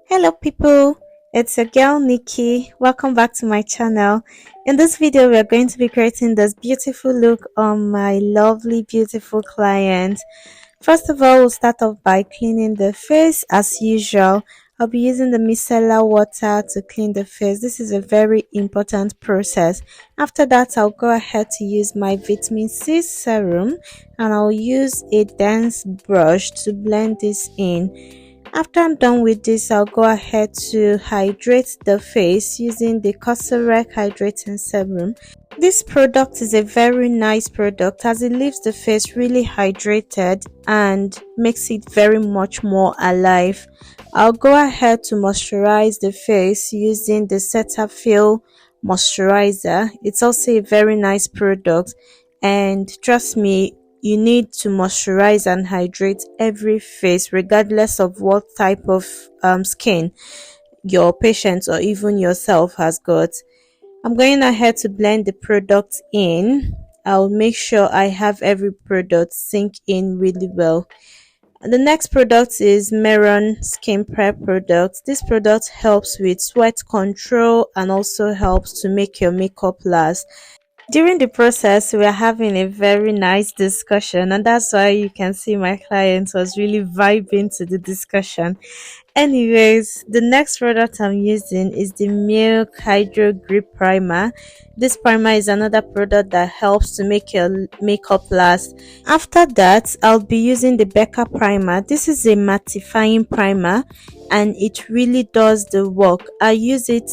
Hello people, it's your girl Nikki. Welcome back to my channel. In this video, we are going to be creating this beautiful look on my lovely beautiful client. First of all, we'll start off by cleaning the face as usual. I'll be using the micellar water to clean the face. This is a very important process. After that, I'll go ahead to use my vitamin C serum and I'll use a dense brush to blend this in. After I'm done with this, I'll go ahead to hydrate the face using the cosrx hydrating serum. This product is a very nice product as it leaves the face really hydrated and makes it very much more alive. I'll go ahead to moisturize the face using the Cetaphil moisturizer. It's also a very nice product, and trust me, you need to moisturize and hydrate every face regardless of what type of skin your patient or even yourself has got. I'm going ahead to blend the product in. I'll make sure I have every product sink in really well. The next product is Mehron skin prep product. This product helps with sweat control and also helps to make your makeup last. During the process, we are having a very nice discussion, and that's why you can see my client was really vibing to the discussion. Anyways, the next product I'm using is the Milk Hydro Grip Primer. This primer is another product that helps to make your makeup last. After that, I'll be using the Becca primer. This is a mattifying primer and it really does the work. I use it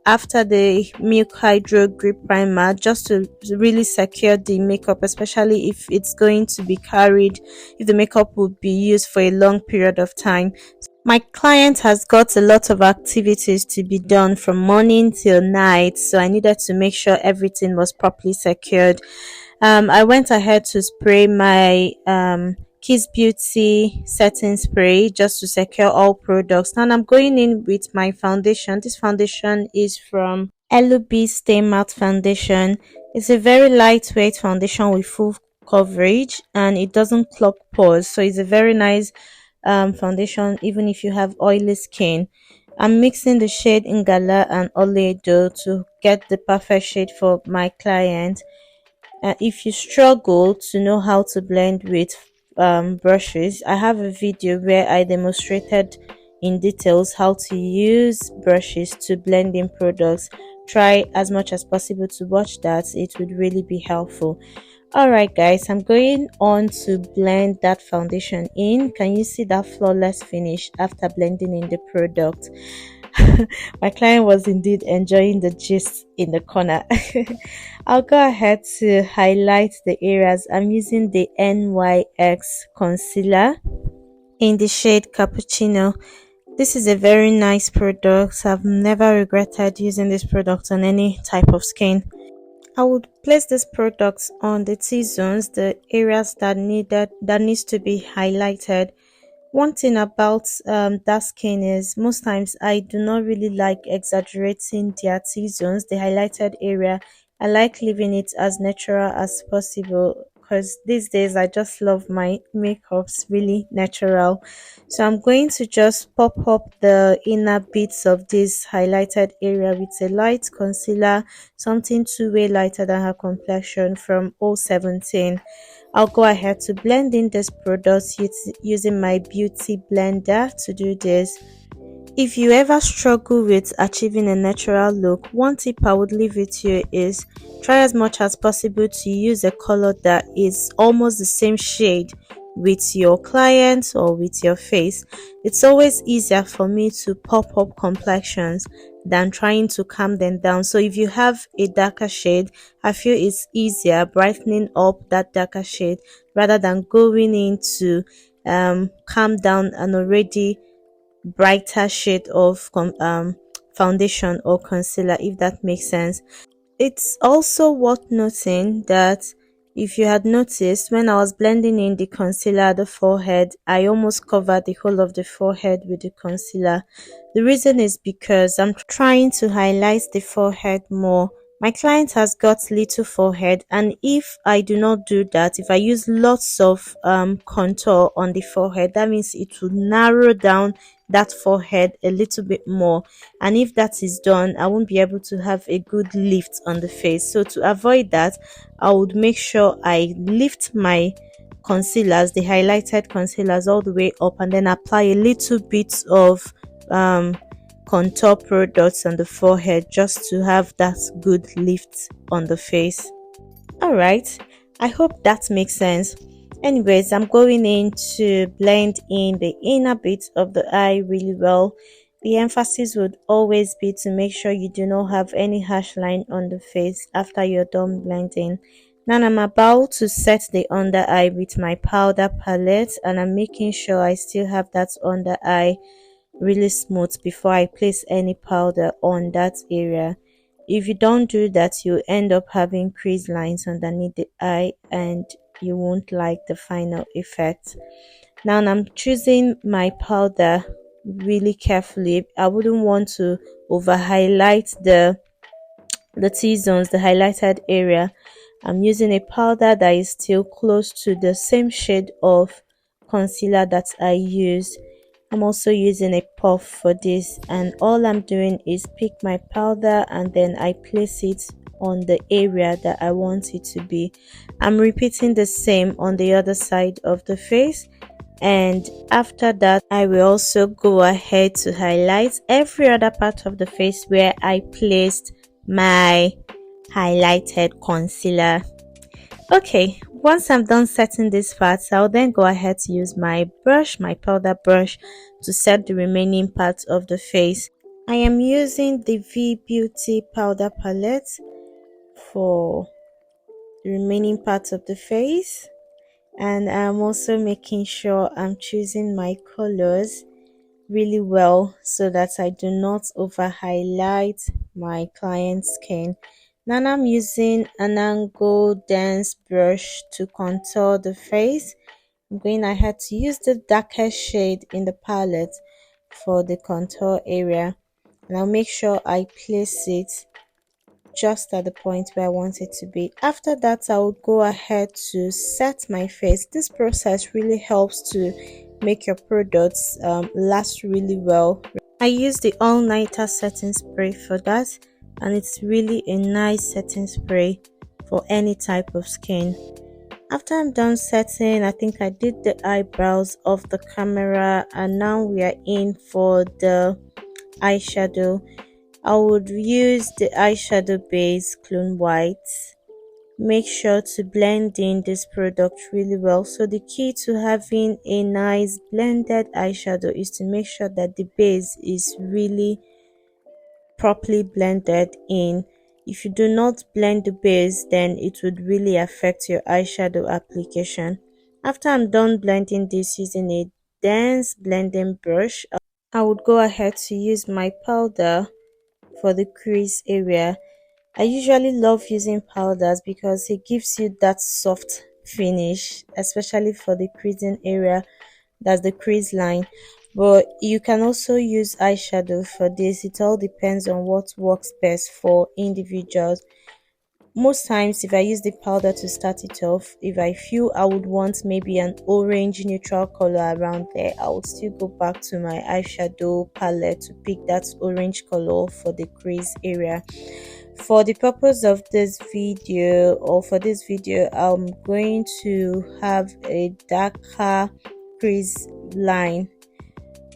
after the Milk Hydro Grip Primer just to really secure the makeup, especially if it's going to be carried, if the makeup will be used for a long period of time. My client has got a lot of activities to be done from morning till night, so I needed to make sure everything was properly secured. I went ahead to spray my Kiss Beauty setting spray just to secure all products. And I'm going in with my foundation. This foundation is from LB Stay Matte Foundation. It's a very lightweight foundation with full coverage and it doesn't clog pores, so it's a very nice foundation even if you have oily skin. I'm mixing the shade Ngala and Olaocha to get the perfect shade for my client. If you struggle to know how to blend with brushes, I have a video where I demonstrated in details how to use brushes to blend in products. Try as much as possible to watch that, it would really be helpful. Alright guys, I'm going on to blend that foundation in. Can you see that flawless finish after blending in the product? My client was indeed enjoying the gist in the corner. I'll go ahead to highlight the areas. I'm using the NYX concealer in the shade Cappuccino. This is a very nice product. I've never regretted using this product on any type of skin. I would place this product on the T-zones, the areas that needs to be highlighted. One thing about dark skin is most times I do not really like exaggerating their T-zones, the highlighted area. I like leaving it as natural as possible because these days I just love my makeups really natural. So I'm going to just pop up the inner bits of this highlighted area with a light concealer, something two-way lighter than her complexion from 017. I'll go ahead to blend in this product using my beauty blender to do this. If you ever struggle with achieving a natural look, one tip I would leave with you is try as much as possible to use a color that is almost the same shade with your client or with your face. It's always easier for me to pop up complexions than trying to calm them down. So if you have a darker shade, I feel it's easier brightening up that darker shade rather than going into calm down an already brighter shade of foundation or concealer, if that makes sense. It's also worth noting that if you had noticed, when I was blending in the concealer at the forehead, I almost covered the whole of the forehead with the concealer. The reason is because I'm trying to highlight the forehead more My client has got little forehead, and if I do not do that, if I use lots of contour on the forehead, that means it will narrow down that forehead a little bit more. And if that is done, I won't be able to have a good lift on the face. So to avoid that, I would make sure I lift my concealers, the highlighted concealers, all the way up, and then apply a little bit of um contour products on the forehead just to have that good lift on the face. All right, I hope that makes sense. Anyways, I'm going in to blend in the inner bit of the eye really well. The emphasis would always be to make sure you do not have any harsh line on the face after you're done blending. Now I'm about to set the under eye with my powder palette, and I'm making sure I still have that under eye really smooth before I place any powder on that area. If you don't do that, you end up having crease lines underneath the eye and you won't like the final effect. Now I'm choosing my powder really carefully. I wouldn't want to over highlight the T-zones, the highlighted area. I'm using a powder that is still close to the same shade of concealer that I used. I'm also using a puff for this, and all I'm doing is pick my powder and then I place it on the area that I want it to be. I'm repeating the same on the other side of the face, and after that I will also go ahead to highlight every other part of the face where I placed my highlighted concealer. Okay, once I'm done setting these parts, I'll then go ahead to use my brush, my powder brush, to set the remaining parts of the face. I am using the Veebeauty powder palette for the remaining parts of the face, and I'm also making sure I'm choosing my colors really well so that I do not over highlight my client's skin. Now I'm using an angle dense brush to contour the face. I'm going ahead to use the darker shade in the palette for the contour area, and I'll make sure I place it just at the point where I want it to be. After that, I will go ahead to set my face. This process really helps to make your products last really well. I use the all-nighter setting spray for that, and it's really a nice setting spray for any type of skin. After I'm done setting, I think I did the eyebrows off the camera, and now we are in for the eyeshadow. I would use the eyeshadow base Clone White. Make sure to blend in this product really well. So the key to having a nice blended eyeshadow is to make sure that the base is really properly blended in. If you do not blend the base, then it would really affect your eyeshadow application. After I'm done blending this using a dense blending brush, I would go ahead to use my powder for the crease area. I usually love using powders because it gives you that soft finish, especially for the creasing area, that's the crease line. But you can also use eyeshadow for this. It all depends on what works best for individuals. Most times if I use the powder to start it off, if I feel I would want maybe an orange neutral color around there, I would still go back to my eyeshadow palette to pick that orange color for the crease area. For the purpose of this video, I'm going to have a darker crease line.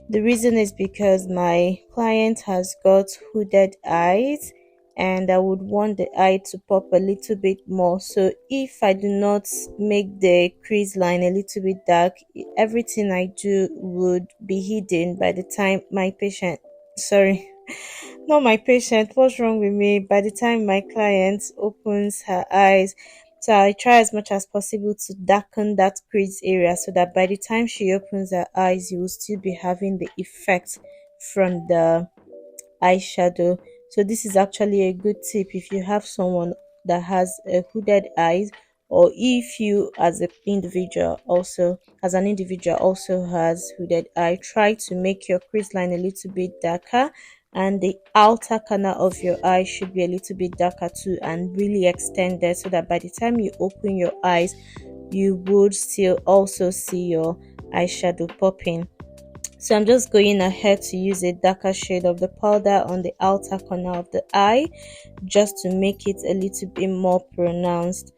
The reason is because my client has got hooded eyes, and I would want the eye to pop a little bit more. So if I do not make the crease line a little bit dark, everything I do would be hidden by the time my patient, sorry, not my patient, what's wrong with me, by the time my client opens her eyes. So I try as much as possible to darken that crease area so that by the time she opens her eyes, you will still be having the effect from the eyeshadow. So this is actually a good tip if you have someone that has a hooded eyes, or if you as an individual also has hooded eye. Try to make your crease line a little bit darker and the outer corner of your eye should be a little bit darker too and really extended, so that by the time you open your eyes you would still also see your eyeshadow popping. So I'm just going ahead to use a darker shade of the powder on the outer corner of the eye just to make it a little bit more pronounced.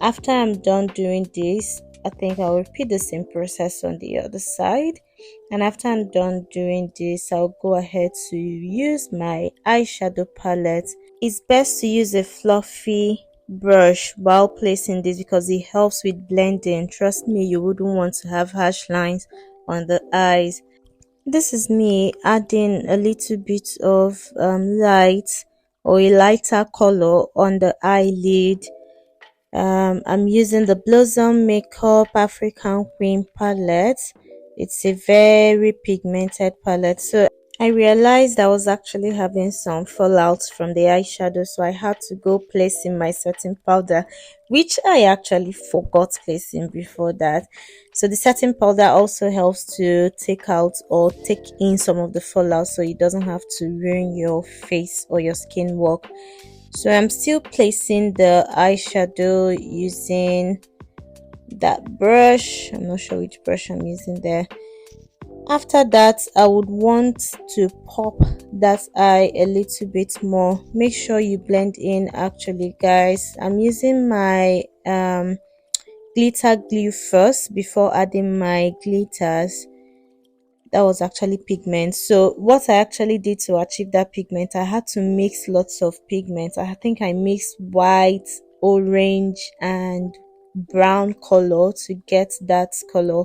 After I'm done doing this, I think I'll repeat the same process on the other side. And after I'm done doing this, I'll go ahead to use my eyeshadow palette. It's best to use a fluffy brush while placing this because it helps with blending. Trust me, you wouldn't want to have harsh lines on the eyes. This is me adding a little bit of light or a lighter color on the eyelid. I'm using the Blossom Makeup African Queen palette. It's a very pigmented palette, so I realized I was actually having some fallouts from the eyeshadow, so I had to go placing my setting powder, which I actually forgot placing before that. So the setting powder also helps to take out or take in some of the fallout, so it doesn't have to ruin your face or your skin work. So I'm still placing the eyeshadow using that brush. I'm not sure which brush I'm using there. After that, I would want to pop that eye a little bit more. Make sure you blend in. Actually, guys, I'm using my glitter glue first before adding my glitters. That was actually pigment. So what I actually did to achieve that pigment, I had to mix lots of pigments. I think I mixed white, orange and brown color to get that color.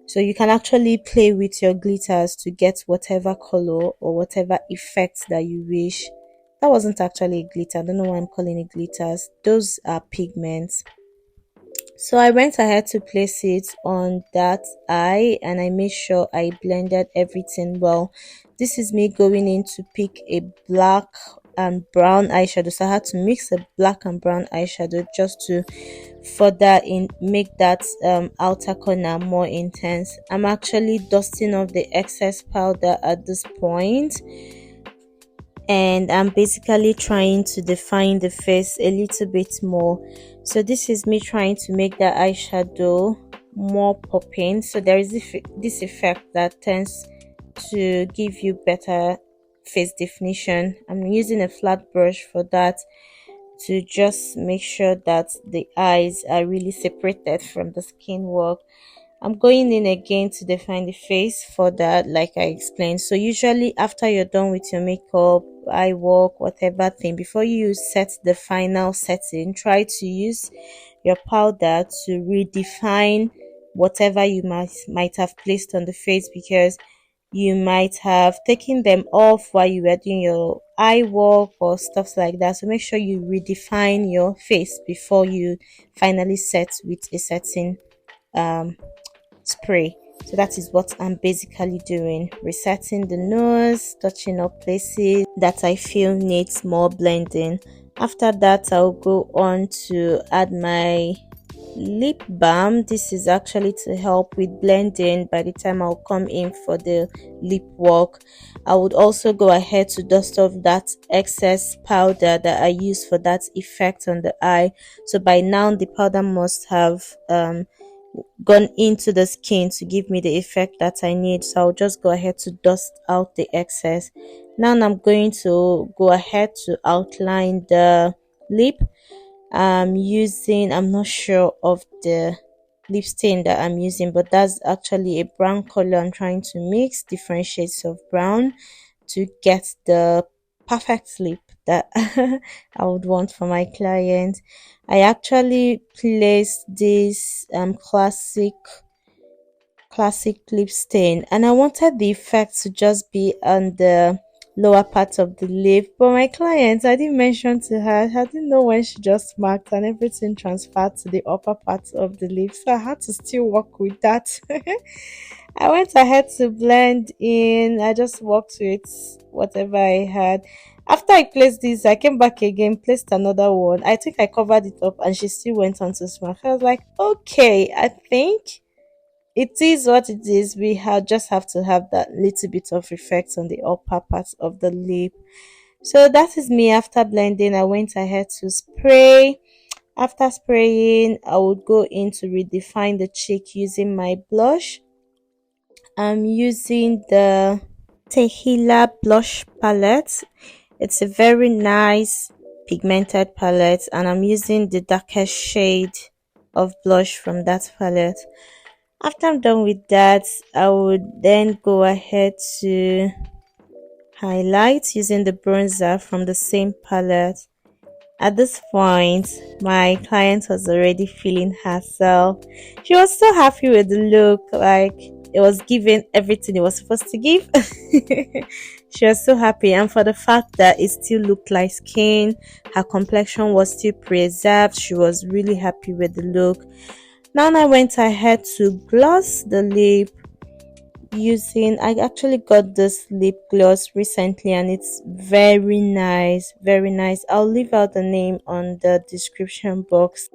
So you can actually play with your glitters to get whatever color or whatever effect that you wish. That wasn't actually a glitter. I don't know why I'm calling it glitters. Those are pigments. So I went ahead to place it on that eye and I made sure I blended everything well. This is me going in to pick a black and brown eyeshadow, so I had to mix a black and brown eyeshadow just to further make that outer corner more intense. I'm actually dusting off the excess powder at this point, and I'm basically trying to define the face a little bit more. So this is me trying to make the eyeshadow more popping, so there is this effect that tends to give you better face definition. I'm using a flat brush for that to just make sure that the eyes are really separated from the skin work. I'm going in again to define the face for that, like I explained. So usually after you're done with your makeup, eye work, whatever thing, before you set the final setting, try to use your powder to redefine whatever you might have placed on the face, because you might have taken them off while you were doing your eye work or stuff like that. So make sure you redefine your face before you finally set with a setting spray. So that is what I'm basically doing, resetting the nose, touching up places that I feel needs more blending. After that, I'll go on to add my lip balm. This is actually to help with blending by the time I'll come in for the lip work. I would also go ahead to dust off that excess powder that I used for that effect on the eye. So by now the powder must have gone into the skin to give me the effect that I need. So I'll just go ahead to dust out the excess. Now I'm going to go ahead to outline the lip. I'm not sure of the lip stain that I'm using, but that's actually a brown color. I'm trying to mix different shades of brown to get the perfect lip that I would want for my client. I actually placed this classic lip stain, and I wanted the effect to just be on the lower part of the lip, but my client, I didn't mention to her, I didn't know when she just marked, and everything transferred to the upper part of the lip, so I had to still work with that. I went ahead to blend in. I just worked with whatever I had. After I placed this, I came back again, placed another one. I think I covered it up and she still went on to smack. I was like, okay, I think it is what it is. We have just have to have that little bit of effect on the upper part of the lip. So that is me. After blending, I went ahead to spray. After spraying, I would go in to redefine the cheek using my blush. I'm using the Tehila blush palette. It's a very nice pigmented palette, and I'm using the darkest shade of blush from that palette. After I'm done with that, I would then go ahead to highlight using the bronzer from the same palette. At this point, my client was already feeling herself. She was so happy with the look, like it was giving everything it was supposed to give. She was so happy, and for the fact that it still looked like skin, her complexion was still preserved, she was really happy with the look. Now I went ahead to gloss the lip using, I actually got this lip gloss recently and it's very nice, very nice. I'll leave out the name on the description box.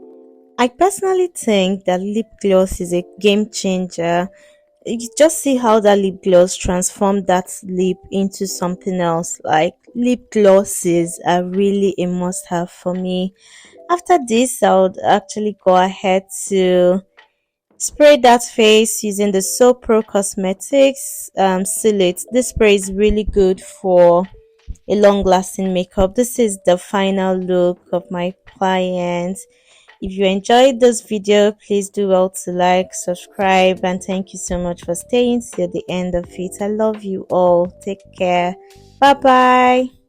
I personally think that lip gloss is a game changer. You just see how that lip gloss transformed that lip into something else. Like, lip glosses are really a must have for me. After this, I would actually go ahead to spray that face using the So Pro Cosmetics Seal It. This spray is really good for a long lasting makeup. This is the final look of my client. If you enjoyed this video, please do well to like, subscribe, and thank you so much for staying till the end of it. I love you all. Take care. Bye bye.